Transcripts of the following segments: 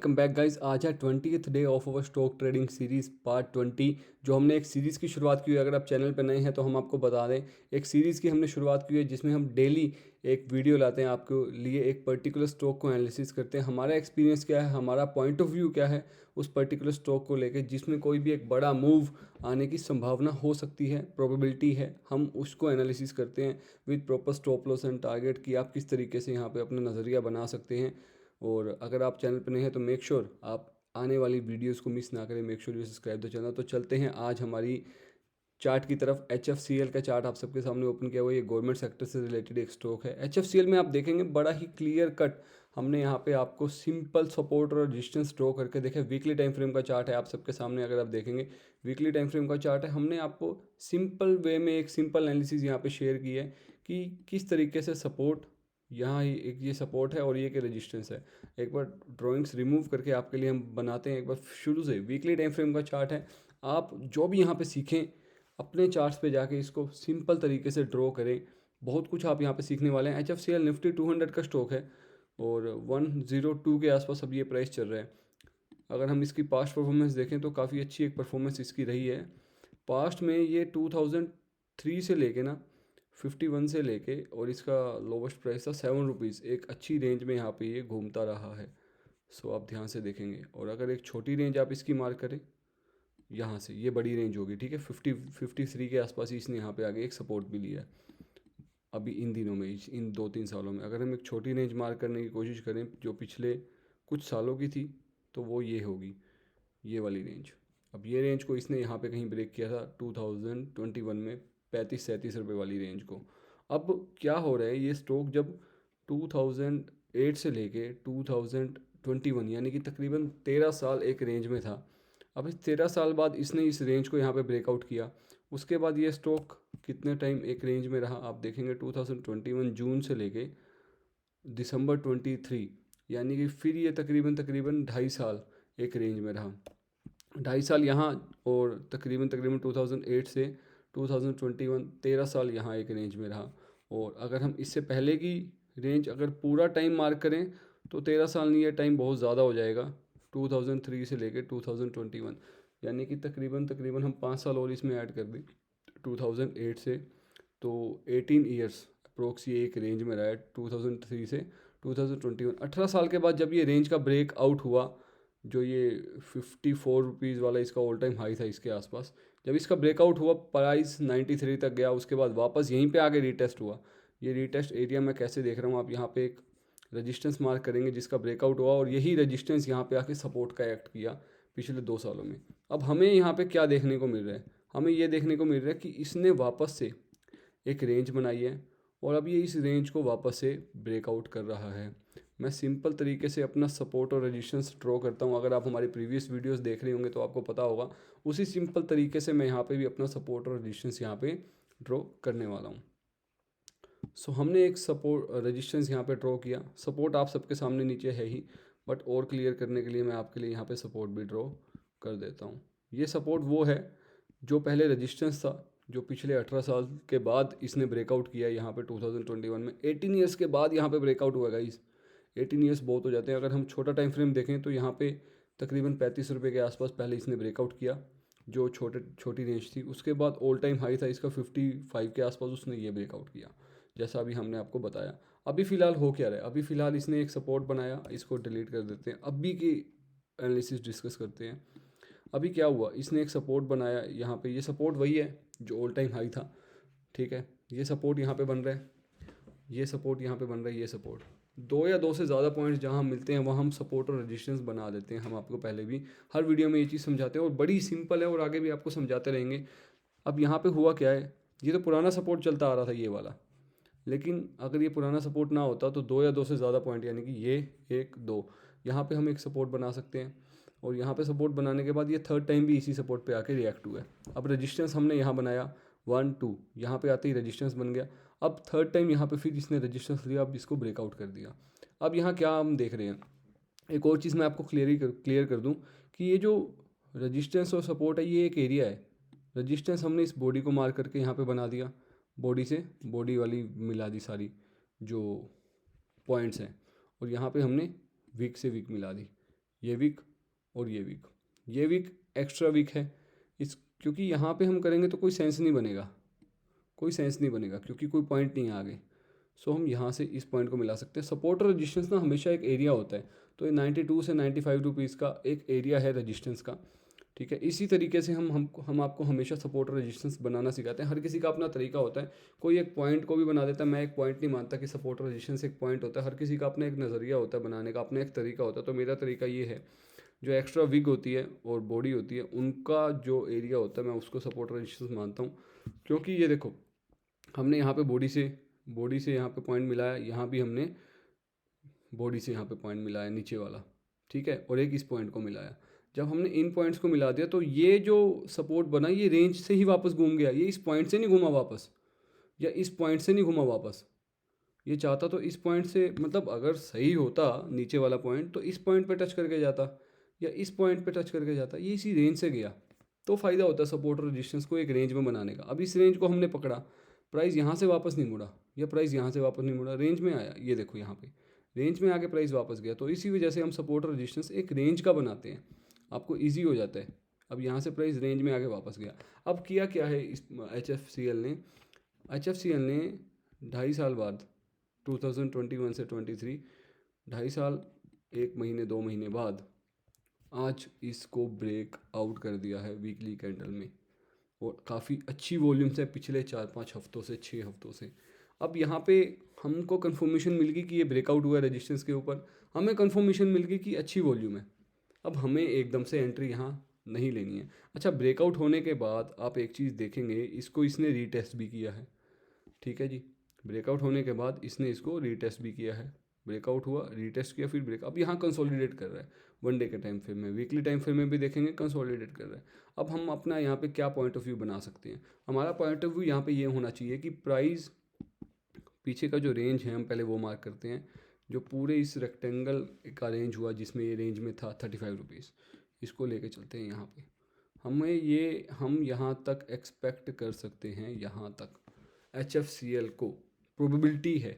Welcome back guys. आज है 20th day of our stock trading series part 20। जो हमने एक सीरीज़ की शुरुआत की है, अगर आप चैनल पर नए हैं तो हम आपको बता दें, एक सीरीज़ की हमने शुरुआत की है जिसमें हम डेली एक वीडियो लाते हैं आपके लिए, एक पर्टिकुलर स्टॉक को एनालिसिस करते हैं। हमारा एक्सपीरियंस क्या है, हमारा पॉइंट ऑफ व्यू क्या है उस पर्टिकुलर स्टॉक को लेकर, जिसमें कोई भी एक बड़ा मूव आने की संभावना हो सकती है, प्रोबेबिलिटी है, हम उसको एनालिसिस करते हैं with proper stop loss and target कि आप किस तरीके से यहाँ पे अपना नज़रिया बना सकते हैं। और अगर आप चैनल पर नहीं हैं तो मेक श्योर आप आने वाली वीडियोस को मिस ना करें, make sure you subscribe the channel. तो चलते हैं आज हमारी चार्ट की तरफ। HFCL का चार्ट आप सबके सामने ओपन किया हुआ है। ये गवर्नमेंट सेक्टर से रिलेटेड एक स्टॉक है। HFCL में आप देखेंगे बड़ा ही क्लियर कट हमने यहाँ पे आपको सिंपल सपोर्ट और रेजिस्टेंस ड्रॉ करके देखे। वीकली टाइम फ्रेम का चार्ट है आप सबके सामने, अगर आप देखेंगे वीकली टाइम फ्रेम का चार्ट है। हमने आपको सिंपल वे में एक सिंपल एनालिसिस यहाँ पे शेयर की है कि किस तरीके से सपोर्ट, यहाँ ही एक ये सपोर्ट है और ये कि रेजिस्टेंस है। एक बार ड्राइंग्स रिमूव करके आपके लिए हम बनाते हैं, एक बार शुरू से वीकली टाइम फ्रेम का चार्ट है। आप जो भी यहाँ पे सीखें अपने चार्ट्स पे जाके इसको सिंपल तरीके से ड्रॉ करें। बहुत कुछ आप यहाँ पे सीखने वाले हैं। HFCL निफ्टी 200 का स्टॉक है और 102 के आसपास अब ये प्राइस चल रहा है। अगर हम इसकी पास्ट परफॉर्मेंस देखें तो काफ़ी अच्छी एक परफॉर्मेंस इसकी रही है। पास्ट में ये 2003 से लेके ना 51 से लेके, और इसका लोवेस्ट प्राइस था 7 रुपीज़। एक अच्छी रेंज में यहाँ पे ये घूमता रहा है। सो आप ध्यान से देखेंगे, और अगर एक छोटी रेंज आप इसकी मार्क करें यहाँ से, ये बड़ी रेंज होगी, ठीक है, 53 के आसपास इसने यहाँ पे आगे एक सपोर्ट भी लिया है अभी इन दिनों में, इन 2-3 सालों में। अगर हम एक छोटी रेंज मार्क करने की कोशिश करें जो पिछले कुछ सालों की थी, तो वो ये होगी, ये वाली रेंज। अब ये रेंज को इसने यहाँ पे कहीं ब्रेक किया था 2021 में 35-37 रुपये वाली रेंज को। अब क्या हो रहा है, ये स्टॉक जब 2008 से लेके 2021 यानी कि तकरीबन 13 साल एक रेंज में था। अब इस 13 साल बाद इसने इस रेंज को यहाँ पे ब्रेकआउट किया। उसके बाद ये स्टॉक कितने टाइम एक रेंज में रहा आप देखेंगे, 2021 जून से लेके दिसंबर 23, यानी कि फिर ये तकरीबन तकरीबन 2.5 साल एक रेंज में रहा। 2.5 साल यहाँ, और तकरीबन तकरीबन 2008 से 2021 13 साल यहाँ एक रेंज में रहा। और अगर हम इससे पहले की रेंज अगर पूरा टाइम मार्क करें तो 13 साल नहीं, ये टाइम बहुत ज़्यादा हो जाएगा, 2003 से लेकर 2021, यानी कि तकरीबन तकरीबन हम 5 साल और इसमें ऐड कर दें 2008 से, तो 18 ईयर्स अप्रोक्स ये एक रेंज में रहा है 2003 से 2021। 18 साल के बाद जब ये रेंज का ब्रेक आउट हुआ, जो ये 54 रुपीज़ वाला इसका ऑल टाइम हाई था इसके आसपास, जब इसका ब्रेकआउट हुआ प्राइस 93 तक गया। उसके बाद वापस यहीं पे आगे रीटेस्ट हुआ। ये रीटेस्ट एरिया मैं कैसे देख रहा हूँ, आप यहाँ पे एक रजिस्टेंस मार्क करेंगे जिसका ब्रेकआउट हुआ, और यही रजिस्टेंस यहाँ पे आके सपोर्ट का एक्ट किया पिछले 2 सालों में। अब हमें यहाँ पे क्या देखने को मिल रहा है, हमें ये देखने को मिल रहा है कि इसने वापस से एक रेंज बनाई है और अब ये इस रेंज को वापस से ब्रेकआउट कर रहा है। मैं सिंपल तरीके से अपना सपोर्ट और रेजिस्टेंस ड्रॉ करता हूँ। अगर आप हमारी प्रीवियस वीडियोस देख रहे होंगे तो आपको पता होगा, उसी सिंपल तरीके से मैं यहाँ पे भी अपना सपोर्ट और रेजिस्टेंस यहाँ पे ड्रॉ करने वाला हूँ। सो हमने एक सपोर्ट रेजिस्टेंस यहाँ पे ड्रॉ किया। सपोर्ट आप सबके सामने नीचे है ही, बट और क्लियर करने के लिए मैं आपके लिए यहाँ पे सपोर्ट भी ड्रॉ कर देता हूँ। ये सपोर्ट वो है जो पहले रेजिस्टेंस था, जो पिछले 18 साल के बाद इसने ब्रेकआउट किया यहाँ पे 2021 में। 18 ईयर्स के बाद यहाँ पे ब्रेकआउट हुआ गाइस। 18 ईयर्स बहुत हो जाते हैं। अगर हम छोटा टाइम फ्रेम देखें तो यहाँ पे तकरीबन 35 रुपये के आसपास पहले इसने ब्रेकआउट किया, जो छोटी रेंज थी। उसके बाद ऑल टाइम हाई था इसका 55 के आसपास, उसने ये ब्रेकआउट किया जैसा अभी हमने आपको बताया। अभी फ़िलहाल हो क्या रहा है, अभी फ़िलहाल इसने एक सपोर्ट बनाया, इसको डिलीट कर देते हैं, अभी की एनालिसिस डिस्कस करते हैं। अभी क्या हुआ, इसने एक सपोर्ट बनाया यहाँ पे, ये सपोर्ट वही है जो ऑल टाइम हाई था, ठीक है। ये सपोर्ट यहाँ पे बन रहा है, ये सपोर्ट यहाँ पे बन रहा है, ये सपोर्ट, दो या दो से ज़्यादा पॉइंट्स जहाँ मिलते हैं वहाँ हम सपोर्ट और रेजिस्टेंस बना देते हैं। हम आपको पहले भी हर वीडियो में ये चीज़ समझाते हैं और बड़ी सिंपल है, और आगे भी आपको समझाते रहेंगे। अब यहाँ पे हुआ क्या है, ये तो पुराना सपोर्ट चलता आ रहा था ये वाला, लेकिन अगर ये पुराना सपोर्ट ना होता तो दो या दो से ज़्यादा पॉइंट, यानी कि ये 1-2, यहाँ पे हम एक सपोर्ट बना सकते हैं। और यहाँ पे सपोर्ट बनाने के बाद ये थर्ड टाइम भी इसी सपोर्ट पे आके रिएक्ट हुआ है। अब रेजिस्टेंस हमने यहाँ बनाया 1-2, यहाँ पे आते ही रेजिस्टेंस बन गया। अब थर्ड टाइम यहाँ पे फिर इसने रेजिस्टेंस लिया, अब इसको ब्रेकआउट कर दिया। अब यहाँ क्या हम देख रहे हैं, एक और चीज़ मैं आपको क्लियर कर दूँ कि ये जो रजिस्टेंस और सपोर्ट है ये एक एरिया है। रजिस्टेंस हमने इस बॉडी को मार करके यहाँ पे बना दिया, बॉडी से बॉडी वाली मिला दी सारी जो पॉइंट्स हैं, और यहाँ पे हमने वीक से वीक मिला दी। ये वीक और ये वीक। ये वीक एक्स्ट्रा वीक है इस, क्योंकि यहाँ पे हम करेंगे तो कोई सेंस नहीं बनेगा, कोई सेंस नहीं बनेगा क्योंकि कोई पॉइंट नहीं है आगे। सो हम यहाँ से इस पॉइंट को मिला सकते हैं। सपोर्ट और रेजिस्टेंस ना हमेशा एक एरिया होता है, तो ये 92 से 95 रुपीज़ का एक एरिया है रेजिस्टेंस का, ठीक है। इसी तरीके से हम आपको हमेशा सपोर्ट और रेजिस्टेंस बनाना सिखाते हैं। हर किसी का अपना तरीका होता है, कोई एक पॉइंट को भी बना देता है। मैं एक पॉइंट नहीं मानता कि सपोर्ट और रेजिस्टेंस एक पॉइंट होता है, हर किसी का अपना एक नज़रिया होता है बनाने का, अपना एक तरीका होता है। तो मेरा तरीका ये है, जो एक्स्ट्रा विग होती है और बॉडी होती है उनका जो एरिया होता है मैं उसको सपोर्ट और रेजिस्टेंस मानता हूँ। क्योंकि ये देखो, हमने यहाँ पे बॉडी से यहाँ पे पॉइंट मिलाया, यहाँ भी हमने बॉडी से यहाँ पे पॉइंट मिलाया नीचे वाला, ठीक है, और एक इस पॉइंट को मिलाया। जब हमने इन पॉइंट्स को मिला दिया तो ये जो सपोर्ट बना ये रेंज से ही वापस घूम गया, ये इस पॉइंट से नहीं घूमा वापस, या इस पॉइंट से नहीं घूमा वापस। ये चाहता तो इस पॉइंट से, मतलब अगर सही होता नीचे वाला पॉइंट तो इस पॉइंट पे टच करके जाता, या इस पॉइंट पे टच करके जाता, ये इसी रेंज से गया। तो फ़ायदा होता है सपोर्ट और रेजिस्टेंस को एक रेंज में बनाने का। अब इस रेंज को हमने पकड़ा, प्राइस यहाँ से वापस नहीं मुड़ा, या प्राइस यहाँ से वापस नहीं मुड़ा, रेंज में आया, ये देखो यहाँ पे रेंज में आके प्राइस वापस गया। तो इसी वजह से हम सपोर्ट और रेजिस्टेंस एक रेंज का बनाते हैं, आपको ईजी हो जाता है। अब यहाँ से प्राइस रेंज में आके वापस गया। अब किया क्या है इस HFCL ने, HFCL ने 2.5 साल बाद 2021 से 23, 2.5 साल 1 महीने 2 महीने बाद आज इसको ब्रेक आउट कर दिया है वीकली कैंडल में, और काफ़ी अच्छी वॉल्यूम्स है पिछले 4-5 हफ्तों से, 6 हफ्तों से। अब यहाँ पे हमको कंफर्मेशन मिल गई कि ये ब्रेकआउट हुआ है रेजिस्टेंस के ऊपर, हमें कंफर्मेशन मिल गई कि अच्छी वॉल्यूम है। अब हमें एकदम से एंट्री यहाँ नहीं लेनी है। अच्छा, ब्रेकआउट होने के बाद आप एक चीज़ देखेंगे, इसको इसने रीटेस्ट भी किया है, ठीक है जी। ब्रेकआउट होने के बाद इसने इसको रीटेस्ट भी किया है, ब्रेकआउट हुआ, रीटेस्ट किया, फिर ब्रेक, अब यहाँ कंसोलिडेट कर रहा है। वन डे के टाइम फ्रेम में, वीकली टाइम फ्रेम में भी देखेंगे कंसोलिडेट कर रहा है। अब हम अपना यहाँ पे क्या पॉइंट ऑफ व्यू बना सकते हैं, हमारा पॉइंट ऑफ व्यू यहाँ पे ये होना चाहिए कि प्राइस पीछे का जो रेंज है हम पहले वो मार्क करते हैं, जो पूरे इस रेक्टेंगल का रेंज हुआ जिसमें ये रेंज में था 35 रुपीज़, इसको लेके चलते हैं यहाँ पे। हम यहाँ तक एक्सपेक्ट कर सकते हैं, यहाँ तक HFCL को प्रोबेबिलिटी है,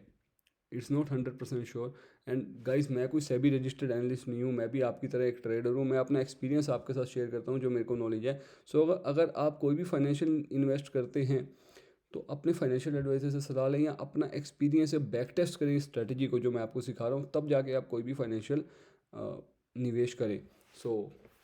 it's not 100% sure. And guys, मैं कोई सेबी रजिस्टर्ड एनालिस्ट नहीं हूँ, मैं भी आपकी तरह एक ट्रेडर हूँ, मैं अपना एक्सपीरियंस आपके साथ शेयर करता हूँ जो मेरे को नॉलेज है। सो अगर आप कोई भी फाइनेंशियल इन्वेस्ट करते हैं तो अपने फाइनेंशियल एडवाइजर से सलाह लें, या अपना एक्सपीरियंस या बैक टेस्ट करें इस स्ट्रेटजी को जो मैं आपको सिखा रहा हूँ, तब जाके आप कोई भी फाइनेंशियल निवेश करें। सो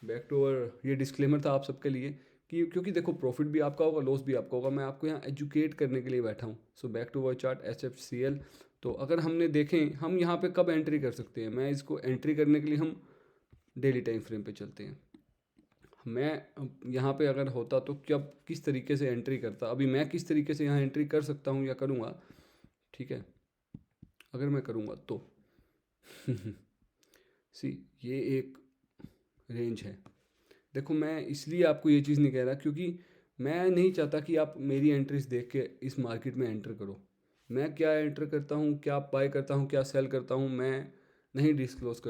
बैक टू अवर, ये डिस्क्लेमर था आप सबके लिए कि क्योंकि देखो, प्रॉफिट भी आपका होगा, लॉस भी आपका होगा, मैं आपको यहाँ एजुकेट करने के लिए बैठा हूँ। So back to our chart HFCL। तो अगर हमने देखें हम यहाँ पे कब एंट्री कर सकते हैं, मैं इसको एंट्री करने के लिए हम डेली टाइम फ्रेम पे चलते हैं। मैं यहाँ पे अगर होता तो क्या, किस तरीके से एंट्री करता, अभी मैं किस तरीके से यहाँ एंट्री कर सकता हूँ या करूँगा, ठीक है, अगर मैं करूँगा तो सी ये एक रेंज है। देखो, मैं इसलिए आपको ये चीज़ नहीं कह रहा क्योंकि मैं नहीं चाहता कि आप मेरी एंट्रीज देख के इस मार्केट में एंटर करो। मैं क्या एंटर करता हूँ, क्या बाय करता हूँ, क्या सेल करता हूँ, मैं नहीं डिस्क्लोज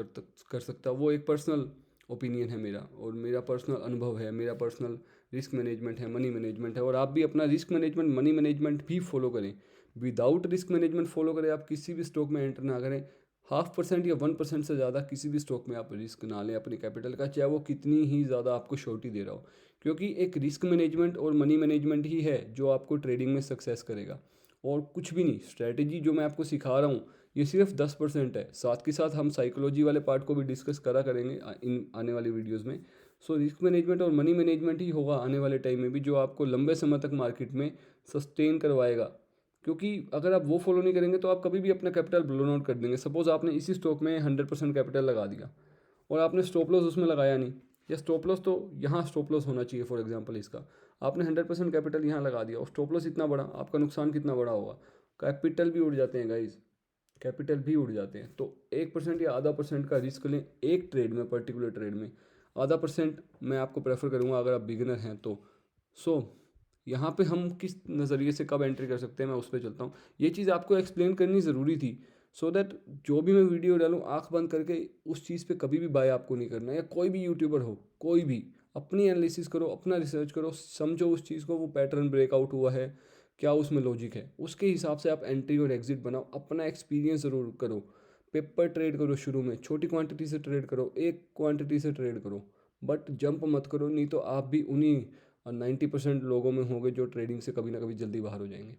कर सकता। वो एक पर्सनल ओपिनियन है मेरा, और मेरा पर्सनल अनुभव है, मेरा पर्सनल रिस्क मैनेजमेंट है, मनी मैनेजमेंट है। और आप भी अपना रिस्क मैनेजमेंट, मनी मैनेजमेंट भी फॉलो करें। विदाउट रिस्क मैनेजमेंट फॉलो करें आप किसी भी स्टॉक में एंटर ना करें। 0.5% या 1% से ज़्यादा किसी भी स्टॉक में आप रिस्क ना लें अपने कैपिटल का, चाहे वो कितनी ही ज़्यादा आपको श्योरिटी दे रहा हो। क्योंकि एक रिस्क मैनेजमेंट और मनी मैनेजमेंट ही है जो आपको ट्रेडिंग में सक्सेस करेगा, और कुछ भी नहीं। स्ट्रैटेजी जो मैं आपको सिखा रहा हूँ ये सिर्फ 10% है, साथ के साथ हम साइकोलॉजी वाले पार्ट को भी डिस्कस करेंगे इन आने वाली वीडियोज़ में। सो रिस्क मैनेजमेंट और मनी मैनेजमेंट ही होगा आने वाले टाइम में भी जो आपको लंबे समय तक मार्केट में सस्टेन करवाएगा। क्योंकि अगर आप वो फॉलो नहीं करेंगे तो आप कभी भी अपना कैपिटल ब्लोन आउट कर देंगे। सपोज आपने इसी स्टॉक में 100% कैपिटल लगा दिया और आपने स्टॉप लॉस उसमें लगाया नहीं, या स्टॉप लॉस तो यहाँ स्टॉप लॉस होना चाहिए फॉर एग्जांपल इसका, आपने 100% कैपिटल यहाँ लगा दिया और स्टॉप लॉस इतना बड़ा, आपका नुकसान कितना बड़ा होगा। कैपिटल भी उड़ जाते हैं गाइज, कैपिटल भी उड़ जाते हैं। तो 1% या आधा परसेंट का रिस्क लें एक ट्रेड में, पर्टिकुलर ट्रेड में। आधा परसेंट मैं आपको प्रेफर करूँगा अगर आप बिगिनर हैं तो। सो यहाँ पे हम किस नज़रिए से कब एंट्री कर सकते हैं मैं उस पर चलता हूँ। ये चीज़ आपको एक्सप्लेन करनी ज़रूरी थी, सो दैट जो भी मैं वीडियो डालूँ आंख बंद करके उस चीज़ पे कभी भी बाय आपको नहीं करना है। या कोई भी यूट्यूबर हो, कोई भी, अपनी एनालिसिस करो, अपना रिसर्च करो, समझो उस चीज़ को, वो पैटर्न ब्रेकआउट हुआ है, क्या उसमें लॉजिक है, उसके हिसाब से आप एंट्री और एग्जिट बनाओ। अपना एक्सपीरियंस ज़रूर करो, पेपर ट्रेड करो, शुरू में छोटी क्वांटिटी से ट्रेड करो, एक क्वांटिटी से ट्रेड करो, बट जंप मत करो, नहीं तो आप भी उन्हीं 90% लोगों में होंगे जो ट्रेडिंग से कभी ना कभी जल्दी बाहर हो जाएंगे।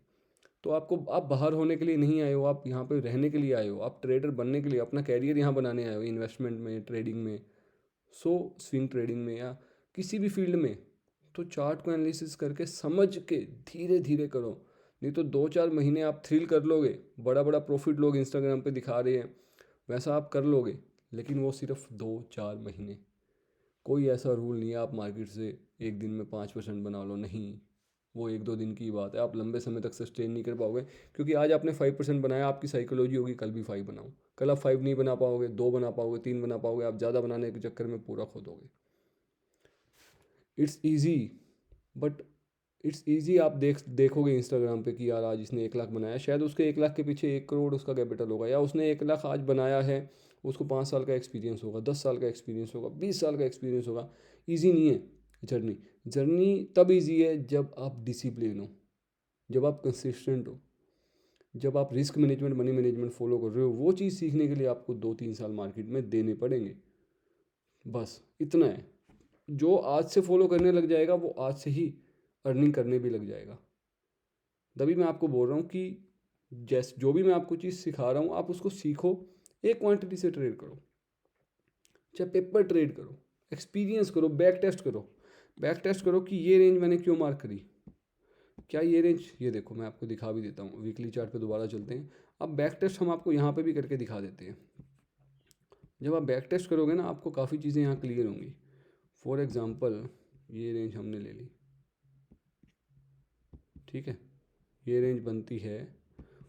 तो आप बाहर होने के लिए नहीं आए हो, आप यहाँ पे रहने के लिए आए हो, आप ट्रेडर बनने के लिए, अपना कैरियर यहाँ बनाने आए हो, इन्वेस्टमेंट में, ट्रेडिंग में, स्विंग ट्रेडिंग में या किसी भी फील्ड में। तो चार्ट को एनालिसिस करके समझ के धीरे धीरे करो, नहीं तो 2-4 महीने आप थ्रिल कर लोगे, बड़ा बड़ा प्रॉफिट लोग इंस्टाग्राम पे दिखा रहे हैं वैसा आप कर लोगे, लेकिन वो सिर्फ 2-4 महीने। कोई ऐसा रूल नहीं है आप मार्केट से एक दिन में 5% बना लो, नहीं, वो 1-2 दिन की बात है, आप लंबे समय तक सस्टेन नहीं कर पाओगे। क्योंकि आज आपने 5% बनाया, आपकी साइकोलॉजी होगी कल भी 5 बनाओ, कल आप 5 नहीं बना पाओगे, 2 बना पाओगे, 3 बना पाओगे, आप ज़्यादा बनाने के चक्कर में पूरा खो दोगे। It's easy, but it's easy. आप देखोगे इंस्टाग्राम पे कि यार आज इसने 1 लाख बनाया, शायद उसके 1 लाख के पीछे 1 करोड़ उसका कैपिटल होगा, या उसने 1 लाख आज बनाया है, उसको 5 साल का एक्सपीरियंस होगा, 10 साल का एक्सपीरियंस होगा, 20 साल का एक्सपीरियंस होगा। ईजी नहीं है जर्नी। जर्नी तब ईजी है जब आप डिसिप्लिन हो, जब आप कंसिस्टेंट हो, जब आप risk management, money management follow कर रहे हो। वो चीज़ सीखने के लिए आपको 2-3 साल मार्केट में देने पड़ेंगे, बस इतना है। जो आज से फॉलो करने लग जाएगा वो आज से ही अर्निंग करने भी लग जाएगा। तभी मैं आपको बोल रहा हूँ कि जो भी मैं आपको चीज़ सिखा रहा हूँ आप उसको सीखो, एक क्वांटिटी से ट्रेड करो, चाहे पेपर ट्रेड करो, एक्सपीरियंस करो, बैक टेस्ट करो, बैक टेस्ट करो कि ये रेंज मैंने क्यों मार्क करी, क्या ये रेंज, ये देखो मैं आपको दिखा भी देता हूँ, वीकली चार्ट पे दोबारा चलते हैं। अब बैक टेस्ट हम आपको यहाँ पे भी करके दिखा देते हैं। जब आप बैक टेस्ट करोगे ना आपको काफ़ी चीज़ें यहाँ क्लियर होंगी। फॉर एग्ज़ाम्पल ये रेंज हमने ले ली, ठीक है, ये रेंज बनती है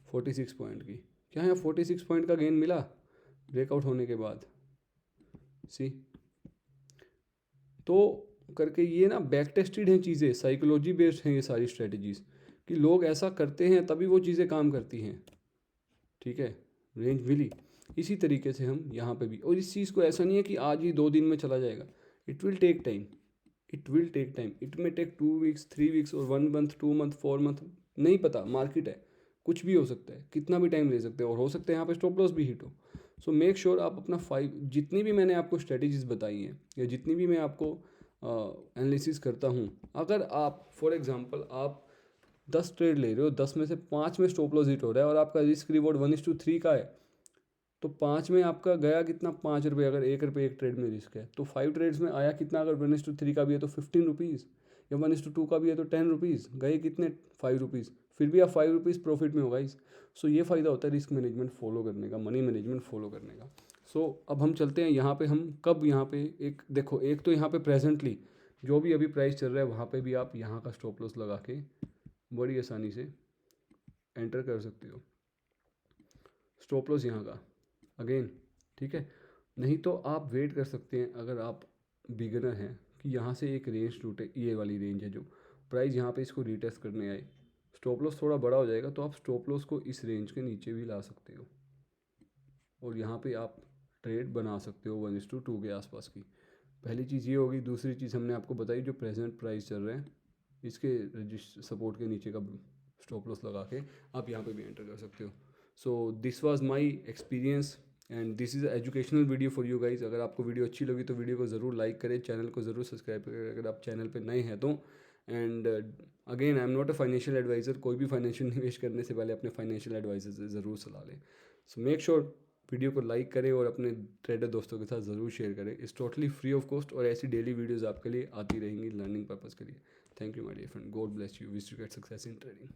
46 पॉइंट की। क्या है 46 पॉइंट का गेन मिला ब्रेकआउट होने के बाद, सी। तो करके ये ना बैक टेस्टेड हैं चीज़ें, साइकोलॉजी बेस्ड हैं ये सारी स्ट्रेटजीज़, कि लोग ऐसा करते हैं तभी वो चीज़ें काम करती हैं, ठीक है। रेंज मिली, इसी तरीके से हम यहाँ पे भी, और इस चीज़ को ऐसा नहीं है कि आज ही 2 दिन में चला जाएगा, it will take time, it will take time, it may take 2 weeks, 3 weeks और 1 मंथ, 2 मंथ, 4 मंथ, नहीं पता, मार्केट है, कुछ भी हो सकता है, कितना भी टाइम ले सकते हैं, और हो सकता है यहाँ पे स्टॉप लॉस भी हिट हो। सो मेक श्योर आप अपना 5, जितनी भी मैंने आपको स्ट्रेटजीज बताई हैं या जितनी भी मैं आपको एनालिसिस करता हूँ, अगर आप फॉर एग्जांपल आप 10 ट्रेड ले रहे हो, 10 में से 5 में स्टॉप लॉस हिट हो रहा है और आपका रिस्क रिवॉर्ड 1:3 का है, तो 5 में आपका गया कितना, 5 रुपये। अगर 1 रुपये एक ट्रेड में रिस्क है तो 5 ट्रेड्स में आया कितना, अगर 1:3 का भी है तो 15 रुपीज़, या 1:2 का भी है तो 10 रुपीज़, गए कितने, 5 रुपीज़, फिर भी आप 5 रुपीज़ प्रॉफिट में होगा इस। सो ये फ़ायदा होता है रिस्क मैनेजमेंट फॉलो करने का, मनी मैनेजमेंट फॉलो करने का। सो अब हम चलते हैं यहाँ पे, हम कब यहाँ पे एक देखो, एक तो यहाँ पे प्रेजेंटली जो भी अभी प्राइस चल रहा है वहाँ पे भी आप यहाँ का स्टॉप लॉस लगा के बड़ी आसानी से एंटर कर सकते हो, स्टॉप लॉस यहाँ का अगेन, ठीक है। नहीं तो आप वेट कर सकते हैं, अगर आप बिगिनर हैं, कि यहाँ से एक रेंज टूटे, ये वाली रेंज है जो प्राइस यहाँ पे इसको रीटेस्ट करने आए, स्टॉप लॉस थोड़ा बड़ा हो जाएगा तो आप स्टॉप लॉस को इस रेंज के नीचे भी ला सकते हो, और यहाँ पे आप ट्रेड बना सकते हो 1:2 के आसपास की। पहली चीज़ ये होगी। दूसरी चीज़ हमने आपको बताई, जो प्रेजेंट प्राइस चल रहे हैं इसके सपोर्ट के नीचे का स्टॉप लॉस लगा के आप यहाँ पे भी एंटर कर सकते हो। So this was my experience and this is educational video for you guys. अगर आपको वीडियो अच्छी लगी तो वीडियो को ज़रूर लाइक करें, चैनल को ज़रूर सब्सक्राइब करें अगर आप चैनल पे नए हैं तो। And again I am not a financial adviser, कोई भी फाइनेंशियल निवेश करने से पहले अपने फाइनेंशियल एडवाइज़र से ज़रूर सलाह लें। सो मेक श्योर वीडियो को लाइक करें और अपने ट्रेडर दोस्तों के साथ ज़रूर शेयर करें। It's totally free of cost और ऐसी डेली वीडियोज़ आपके लिए आती रहेंगी लर्निंग पर्पज़ के लिए। Thank you my dear friend, God bless you, wish you get success in trading.